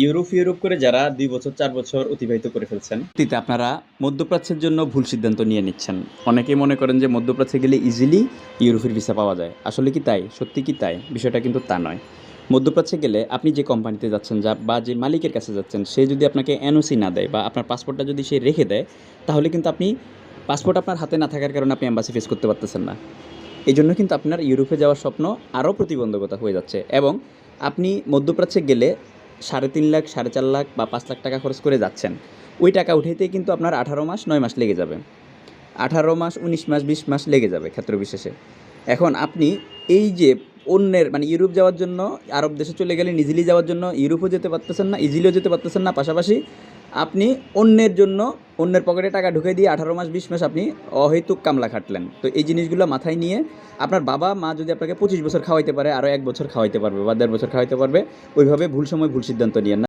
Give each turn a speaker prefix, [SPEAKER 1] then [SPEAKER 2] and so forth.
[SPEAKER 1] Europe করে যারা ২ বছর ৪ বছর অতিবাহিত করে ফেলছেন, অতীতে আপনারা মধ্যপ্রাচ্যের জন্য ভুল সিদ্ধান্ত নিয়ে নিচ্ছেন। অনেকেই মনে করেন যে মধ্যপ্রাচ্যে গেলে ইজিলি ইউরোপের ভিসা পাওয়া যায়। আসলে কি তাই? সত্যি কি তাই? বিষয়টা কিন্তু তা নয়। মধ্যপ্রাচ্যে গেলে আপনি যে কোম্পানিতে যাচ্ছেন বা যে মালিকের কাছে যাচ্ছেন, সে যদি আপনাকে এনওসি না দেয় বা আপনার পাসপোর্টটা যদি সে রেখে দেয়, তাহলে কিন্তু আপনি পাসপোর্ট আপনার হাতে না থাকার কারণে আপনি এম্বাসি ফেস করতে পারতেছেন না। এজন্য কিন্তু আপনার ইউরোপে যাওয়ার স্বপ্ন আরও প্রতিবন্ধকতা হয়ে যাচ্ছে এবং আপনি মধ্যপ্রাচ্যে গেলে ৩.৫ লাখ, ৪.৫ লাখ বা ৫ লাখ টাকা খরচ করে যাচ্ছেন। ওই টাকা উঠাইতেই কিন্তু আপনার ১৮ মাস, ৯ মাস লেগে যাবে। ১৮ মাস, ১৯ মাস, ২০ মাস লেগে যাবে ক্ষেত্র বিশেষে। এখন আপনি এই যে অন্যের মানে ইউরোপ যাওয়ার জন্য আরব দেশে চলে গেলেন, ইজিলি যাওয়ার জন্য ইউরোপও যেতে পারতেছেন না, ইজিলিও যেতে পারতেছেন না। পাশাপাশি আপনি অন্যের জন্য অন্যের পকেটে টাকা ঢুকিয়ে দিয়ে ১৮ মাস ২০ মাস আপনি অহেতুক কামলা খাটলেন। তো এই জিনিসগুলো মাথায় নিয়ে আপনার বাবা-মা যদি আপনাকে ২৫ বছর খাওয়াইতে পারে, আরও ১ বছর খাওয়াইতে পারবে বা ১.৫ বছর খাওয়াইতে পারবে। ওইভাবে ভুল সময় ভুল সিদ্ধান্ত নিয়েন না।